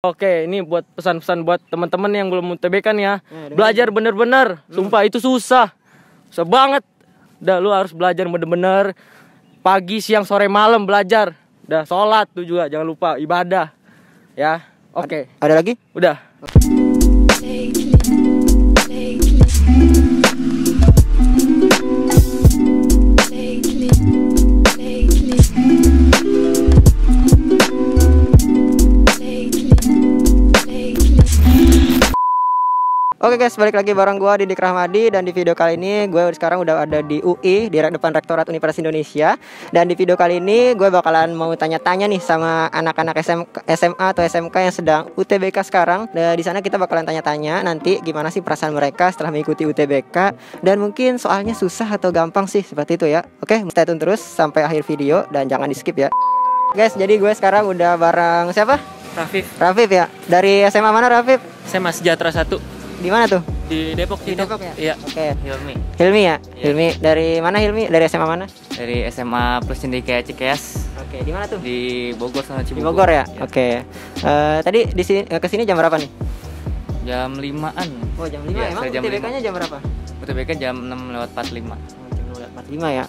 Oke, ini buat pesan-pesan buat teman-teman yang belum UTBK nih ya. Belajar bener-bener, sumpah itu susah. Susah banget. Udah lu harus belajar bener-bener. Pagi, siang, sore, malam belajar. Udah sholat tuh juga, jangan lupa ibadah. Ya, oke. Ada lagi? Udah. Oke guys, balik lagi bareng gue Didik Rahmadi. Dan di video kali ini gue sekarang udah ada di UI, di depan Rektorat Universitas Indonesia. Dan di video kali ini gue bakalan mau tanya-tanya nih sama anak-anak SMA atau SMK yang sedang UTBK sekarang. Dan di sana kita bakalan tanya-tanya nanti gimana sih perasaan mereka setelah mengikuti UTBK. Dan mungkin soalnya susah atau gampang sih, seperti itu ya. Oke, stay tune terus sampai akhir video dan jangan di skip ya. Guys, jadi gue sekarang udah bareng siapa? Rafif ya. Dari SMA mana Rafif? SMA Sejahtera 1. Di mana tuh? Di Depok. Di Depok ya? Iya. Oke. Hilmi ya? Hilmi dari mana Hilmi? Dari SMA mana? Dari SMA Plus Cendika Cikeas. Oke, di mana tuh? Di Bogor sama Di Cibubur. Bogor ya? Oke. Tadi di sini kesini jam berapa nih? Jam 5-an. Oh, jam 5. Iya, Emang saya jam UTBK-nya jam berapa? UTBK jam 6:45. Jam 5 ya.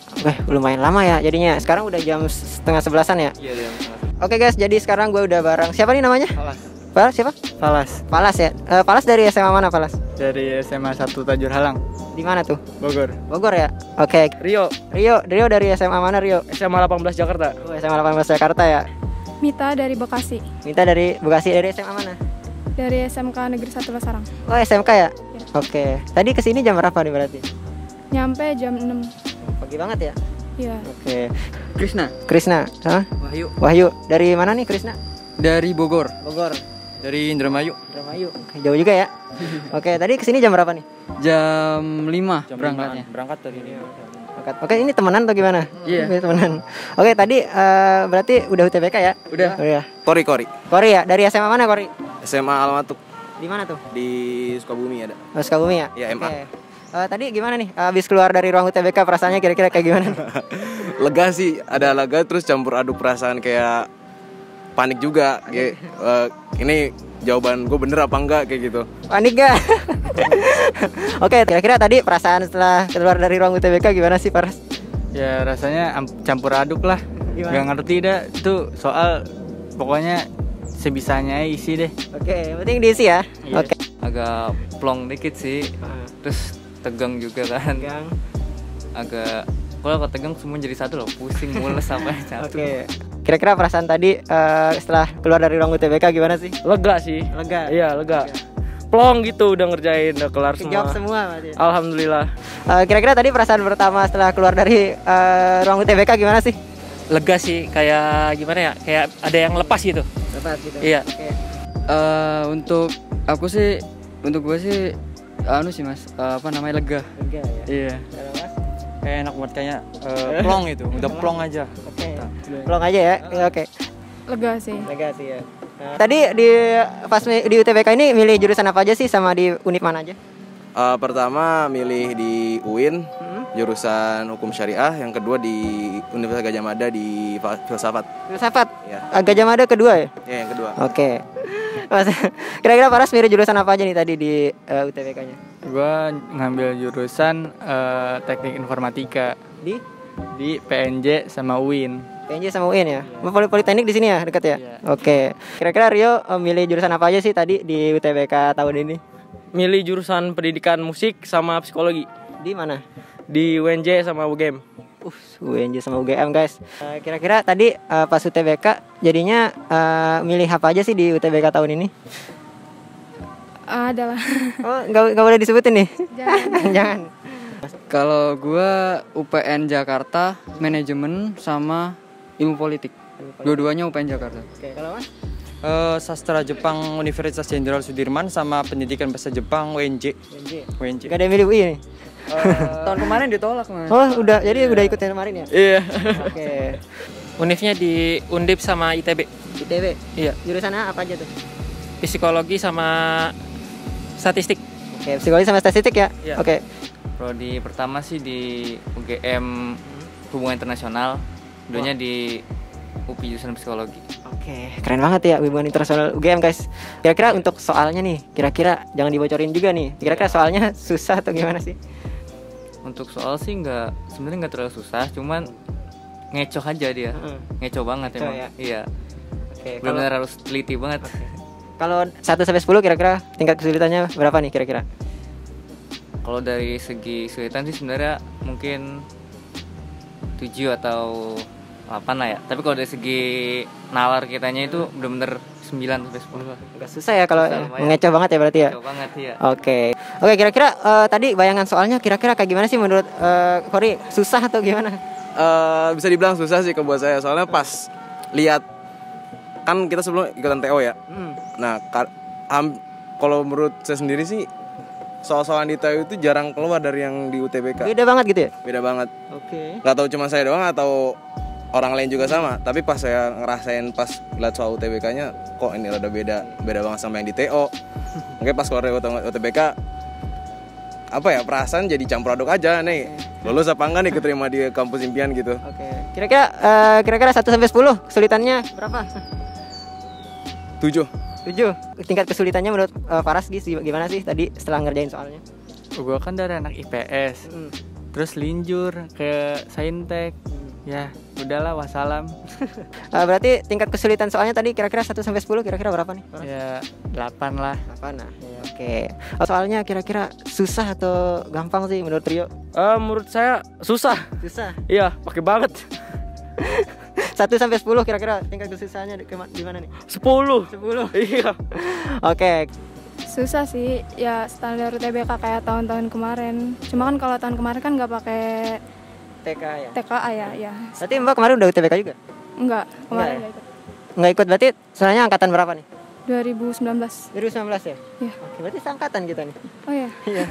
Lumayan lama ya jadinya. Sekarang udah jam setengah 11-an ya? Iya, jam Oke guys, jadi sekarang gue udah bareng. Siapa nih namanya? Falas. Siapa? Falas Palas ya. Palas dari SMA mana Palas? dari SMA 1 Tajur Halang, Di mana tuh? Bogor. Bogor ya. Oke. Rio, Rio dari SMA mana Rio? SMA 18 Jakarta. Oh, SMA 18 Jakarta ya. Mita dari Bekasi, Minta dari Bekasi. Dari SMA mana? dari SMK Negeri 1 Lasarang. Oh, SMK ya? Oke. Tadi kesini jam berapa nih berarti? Nyampe jam 6. Pagi banget ya? Iya. Oke. Krisna Hah? Wahyu Wahyu. Dari mana nih Krisna? dari Bogor, Bogor. dari Indramayu. Indramayu. Oke, jauh juga ya. Oke, tadi kesini jam berapa nih? Jam 5 berangkatnya. Berangkat dari ini. Oke, ini temenan atau gimana? Iya. Temenan. Oke, tadi berarti udah UTBK ya? Udah. Udah. Kori Kori ya? Dari SMA mana Kori? SMA Almatuk Di mana tuh? di Sukabumi ada. Oh, Sukabumi ya? Iya, MA. Oke. Tadi gimana nih? Habis keluar dari ruang UTBK perasaannya kira-kira kayak gimana? Lega sih, ada lega terus campur aduk perasaan kayak panik juga. Kayak ini jawaban gue bener apa enggak kayak gitu. Panik gak? Oke, kira-kira tadi perasaan setelah keluar dari ruang UTBK gimana sih Paras? Ya rasanya campur aduk lah. Gimana? Gak ngerti dah itu soal, pokoknya sebisanya isi deh. Oke, yang penting diisi ya. Iya. Oke. agak plong dikit sih. Terus tegang juga kan. Gang. Agak kalau tegang semua jadi satu loh, pusing mules sampai satu. Oke. Kira-kira perasaan tadi setelah keluar dari ruang UTBK gimana sih? Lega sih. Lega. Iya, lega. Plong gitu udah ngerjain, udah kelar Kejawab semua. semua berarti. Alhamdulillah. Kira-kira tadi perasaan pertama setelah keluar dari ruang UTBK gimana sih? Lega sih, kayak gimana ya, kayak ada yang lepas gitu. Lepas gitu. Iya. Oke. Untuk aku sih, untuk gue sih anu sih mas, apa namanya, lega. Lega ya. Iya. Kalau Mas? Kayak enak buat kayak plong itu, udah plong aja. Oke. Pulang aja ya. Ya, oke. Lega sih. Lega sih ya. Tadi pas di UTBK ini milih jurusan apa aja sih, sama di univ mana aja? Pertama milih di UIN jurusan hukum syariah, yang kedua di Universitas Gadjah Mada di filsafat. Filsafat. Ya. Gajah Mada kedua ya? Ya, yang kedua. Oke. Mas, kira-kira Paras milih jurusan apa aja nih tadi di UTBK-nya? Gue ngambil jurusan teknik informatika di PNJ sama UIN. PNJ sama UIN ya? Politeknik di sini ya, dekat ya? Iya. Oke. Kira-kira Rio milih jurusan apa aja sih tadi di UTBK tahun ini? Milih jurusan pendidikan musik sama psikologi. Di mana? Di UNJ sama UGM. UNJ sama UGM guys. Kira-kira tadi pas UTBK jadinya milih apa aja sih di UTBK tahun ini? Adalah. Oh, nggak boleh disebutin nih. Jangan. Jangan. Kalau gua UPN Jakarta, manajemen sama ilmu politik. Dua-duanya UPN Jakarta. Oke, kalau Mas? Sastra Jepang Universitas Jenderal Sudirman sama pendidikan bahasa Jepang UNJ. Gak ada yang milih UI nih? Tahun kemarin ditolak mas. Oh, udah. Jadi udah ikut yang kemarin ya? Iya. Oke. Univnya di Undip sama ITB. ITB. Iya. Jurusannya apa aja tuh? Psikologi sama statistik. Oke, psikologi sama statistik ya? Iya. Oke. Prodi pertama sih di UGM Hubungan Internasional, keduanya di UPI jurusan psikologi. Oke, keren banget ya hubungan internasional UGM guys. Kira-kira untuk soalnya nih, kira-kira jangan dibocorin juga nih. Kira-kira soalnya susah atau gimana sih? Untuk soal sih sebenarnya nggak terlalu susah, cuman ngecoh aja dia. Ngecoh banget Ngecoh emang. ya? Iya. Oke, Benar-benar harus teliti banget. kalau 1 sampai 10 kira-kira tingkat kesulitannya berapa nih kira-kira? Kalau dari segi kesulitan sih sebenarnya mungkin 7 atau 8 lah ya. Tapi kalau dari segi nalar kitanya itu benar-benar 9 sampai 10 lah. Agak susah ya kalau Susah, lumayan. mengecoh banget ya berarti ya? Ngecoh banget iya. Oke, kira-kira tadi bayangan soalnya kira-kira kayak gimana sih menurut Kori? Susah atau gimana? Bisa dibilang susah sih buat saya, soalnya pas lihat kan kita sebelum ikutan TO ya. Nah, kalau menurut saya sendiri sih soal-soalan di TO itu jarang keluar dari yang di UTBK. Beda banget gitu ya? Beda banget. Oke. Nggak tahu cuma saya doang atau orang lain juga sama. Tapi pas saya ngerasain pas lihat soal UTBK-nya, kok ini rada beda banget sama yang di TO. Mungkin pas keluar dari UTBK, apa ya, perasaan jadi campur aduk aja nih. Lulus apa enggak nih keterima di kampus impian gitu. Oke. Kira-kira 1 sampai 10 kesulitannya berapa? 7. 7. Tingkat kesulitannya menurut Faras gimana sih tadi setelah ngerjain soalnya? Gue kan dari anak IPS, terus linjur ke Saintek. Ya, udahlah wassalam. Berarti tingkat kesulitan soalnya tadi kira-kira 1 sampai 10 kira-kira berapa nih? Ya 8 lah. 8 nah. Oke. Soalnya kira-kira susah atau gampang sih menurut Rio? Menurut saya susah. Susah. Iya, pakai banget. 1 sampai 10 kira-kira tingkat kesusahannya di mana nih? 10. 10. Iya. Oke. Susah sih, ya standar UTBK kayak tahun-tahun kemarin. Cuma kan kalau tahun kemarin kan nggak pakai TK ya. TKA ya. Berarti Mbak kemarin udah UTBK juga? Enggak, kemarin ya? nggak ikut. Nggak ikut berarti soalnya angkatan berapa nih? 2019. 2019 ya? Iya. Oke, berarti seangkatan kita nih. Oh ya. Iya.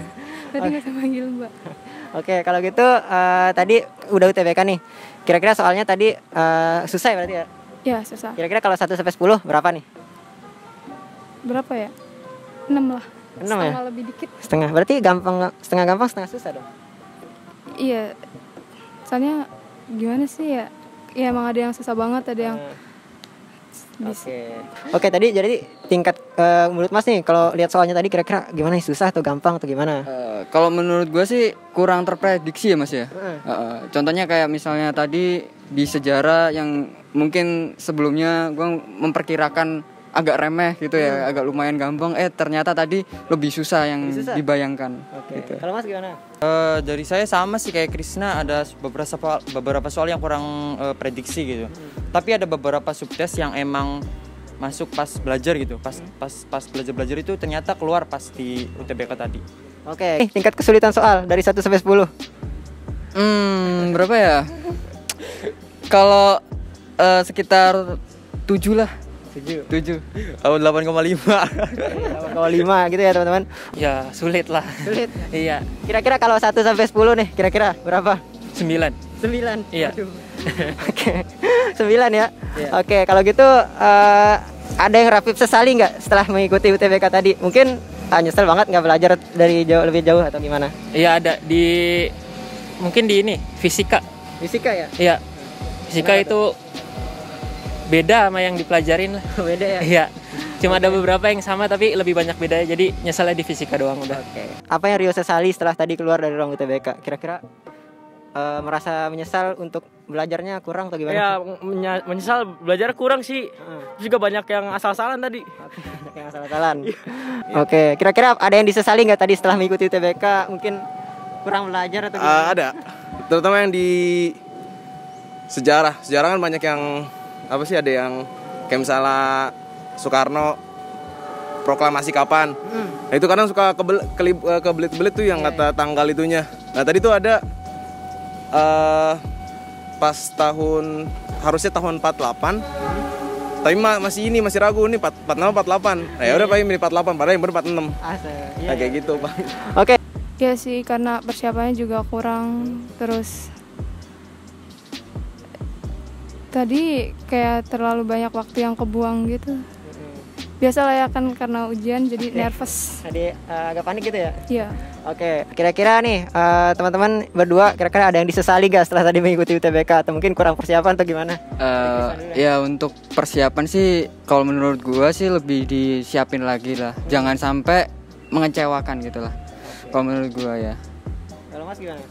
Tadi nggak sama manggil Mbak. Oke, kalau gitu tadi udah UTBK nih. Kira-kira soalnya tadi susah ya berarti ya? Ya susah. Kira-kira kalau 1 sampai 10 berapa nih? Berapa ya? 6 lah. 6 ya? Setengah lebih dikit. Setengah. Berarti setengah gampang, setengah susah dong. Iya. Soalnya gimana sih ya? Ya emang ada yang susah banget, ada yang Oke, tadi jadi tingkat menurut Mas nih kalau lihat soalnya tadi kira-kira gimana nih, susah atau gampang atau gimana? Kalau menurut gue sih kurang terprediksi ya Mas ya. Contohnya kayak misalnya tadi di sejarah yang mungkin sebelumnya gue memperkirakan agak remeh gitu ya, agak lumayan gampang. Ternyata tadi lebih susah yang dibayangkan. Oke. Gitu. Kalau Mas gimana? Dari saya sama sih kayak Krisna, ada beberapa soal yang kurang prediksi gitu. Tapi ada beberapa subtes yang emang masuk pas belajar gitu. Pas belajar itu ternyata keluar pas di UTBK tadi. Oke. Tingkat kesulitan soal dari 1 sampai 10. Berapa ya? Kalau sekitar 7 lah. 7. 8,5. 8,5 gitu ya teman-teman. Ya sulit lah. Sulit. Iya. Kira-kira kalau 1 sampai 10 nih, kira-kira berapa? 9. 9. Iya. Oke. 9 ya. Oke, kalau gitu ada yang Rafif sesali nggak setelah mengikuti UTBK tadi? Mungkin nyesel banget nggak belajar dari lebih jauh atau gimana? Iya ada mungkin di ini fisika. Fisika ya? Iya. Fisika itu beda sama yang dipelajarin lah. Beda ya? Iya. Cuma ada beberapa yang sama tapi lebih banyak beda. Jadi nyeselnya di fisika doang udah. Oke. Apa yang Rio sesali setelah tadi keluar dari ruang UTBK? Kira-kira merasa menyesal untuk belajarnya kurang atau gimana? Ya, menyesal belajar kurang sih. Terus juga banyak yang asal-asalan tadi. Banyak yang asal-asalan. Oke, kira-kira ada yang disesali nggak tadi setelah mengikuti UTBK? Mungkin kurang belajar atau gimana? Ada. Terutama yang di sejarah kan banyak yang apa sih, ada yang kayak misalnya Soekarno proklamasi kapan. Nah, itu kadang suka kebelit-belit tuh yang kata tanggal itunya. Nah, tadi tuh ada pas harusnya tahun 48. Tapi masih ragu nih 46 48. Nah, ya udah Pak milih 48 padahal yang bener 46. Nah, kayak gitu, Pak. Oke. Ya sih, karena persiapannya juga kurang. Terus tadi kayak terlalu banyak waktu yang kebuang gitu. Biasa lah ya kan karena ujian jadi nervous. Tadi agak panik gitu ya? Iya. Oke, kira-kira nih teman-teman berdua kira-kira ada yang disesali gak setelah tadi mengikuti UTBK atau mungkin kurang persiapan atau gimana? Ya untuk persiapan sih kalau menurut gua sih lebih disiapin lagi lah. Jangan sampai mengecewakan gitu lah. Kalau menurut gua ya. Kalau Mas gimana?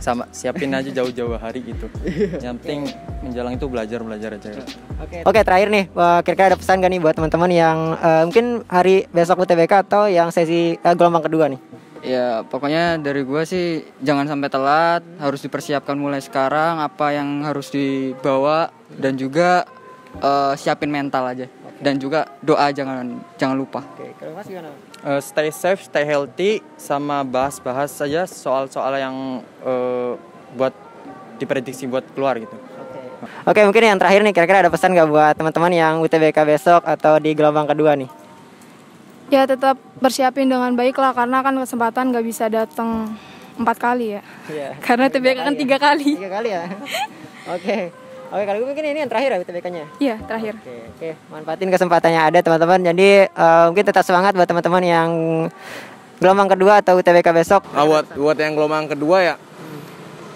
Sama siapin aja jauh-jauh hari gitu. Yang penting menjelang itu belajar aja. Oke, terakhir nih, kira-kira ada pesan gak nih buat teman-teman yang mungkin hari besok UTBK atau yang sesi gelombang kedua nih? Ya pokoknya dari gua sih jangan sampai telat, harus dipersiapkan mulai sekarang apa yang harus dibawa dan juga siapin mental aja. Dan juga doa jangan lupa. Oke, kalau Mas gimana? Stay safe, stay healthy, sama bahas saja soal-soal yang buat diprediksi buat keluar gitu. Oke, mungkin yang terakhir nih, kira-kira ada pesan gak buat teman-teman yang UTBK besok atau di gelombang kedua nih? Ya tetap bersiapin dengan baik lah karena kan kesempatan nggak bisa datang 4 kali ya. Iya. Karena UTBK kan 3 kali. 3 kali ya. Oke, kalau gue mungkin ini yang terakhir ya UTBK-nya. Iya terakhir. Oke, manfaatin kesempatannya ada teman-teman. Jadi mungkin tetap semangat buat teman-teman yang gelombang kedua atau UTBK besok. Buat yang gelombang kedua ya,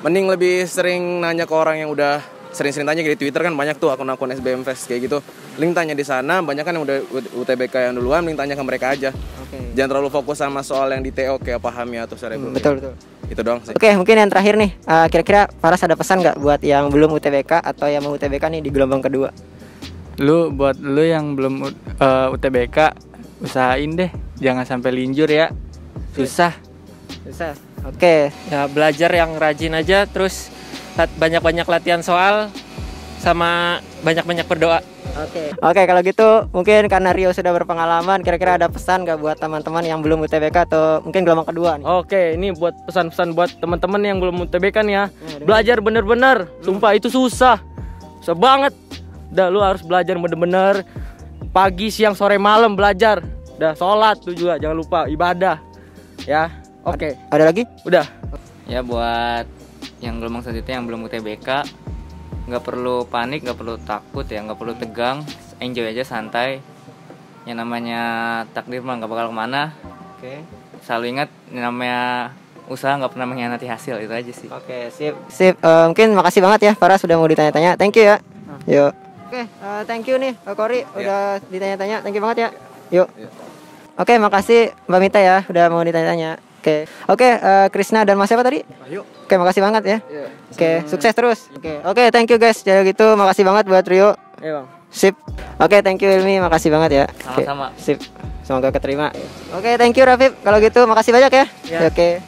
mending lebih sering nanya ke orang yang udah sering-sering tanya di Twitter kan banyak tuh akun-akun SBM Fest kayak gitu. Link tanya di sana, banyak kan yang udah UTBK yang duluan, link tanya ke mereka aja. Jangan terlalu fokus sama soal yang di TO kayak pahami atau cerebral. Betul. Itu doang sih. Oke, mungkin yang terakhir nih, kira-kira Faras ada pesan nggak buat yang belum UTBK atau yang mau UTBK nih di gelombang kedua? Buat lu yang belum UTBK, usahain deh, jangan sampai linjur ya. Susah. Oke. Ya belajar yang rajin aja, terus banyak-banyak latihan soal sama banyak-banyak berdoa. Oke, kalau gitu mungkin karena Rio sudah berpengalaman, kira-kira ada pesan gak buat teman-teman yang belum UTBK atau mungkin gelombang kedua nih? Oke, ini buat pesan-pesan buat teman-teman yang belum UTBK nih ya. Belajar bener-bener, sumpah itu susah banget. Dah lu harus belajar bener-bener pagi, siang, sore, malam belajar. Dah sholat tuh juga jangan lupa ibadah. Ya, oke. Ada lagi? Udah. Ya buat yang gelombang selanjutnya yang belum UTBK, nggak perlu panik, nggak perlu takut ya, nggak perlu tegang, enjoy aja, santai. Yang namanya takdir mah nggak bakal kemana. Selalu ingat namanya usaha nggak pernah mengkhianati hasil, itu aja sih. Oke, sip. Mungkin makasih banget ya Farah sudah mau ditanya-tanya. Thank you ya. Yuk. Oke, thank you nih Kori udah ditanya-tanya. Thank you banget ya. Yuk. Oke, makasih Mbak Mita ya udah mau ditanya-tanya. Oke, Krisna dan Mas siapa tadi? Oke, makasih banget ya. Oke, sukses terus. Oke, thank you guys. Jadi gitu, makasih banget buat Rio. Iya, Bang. Sip. Oke, thank you Ilmi, makasih banget ya. Sama-sama. Sip. Semoga keterima. Oke, thank you Rafif. Kalau gitu, makasih banyak ya. Oke.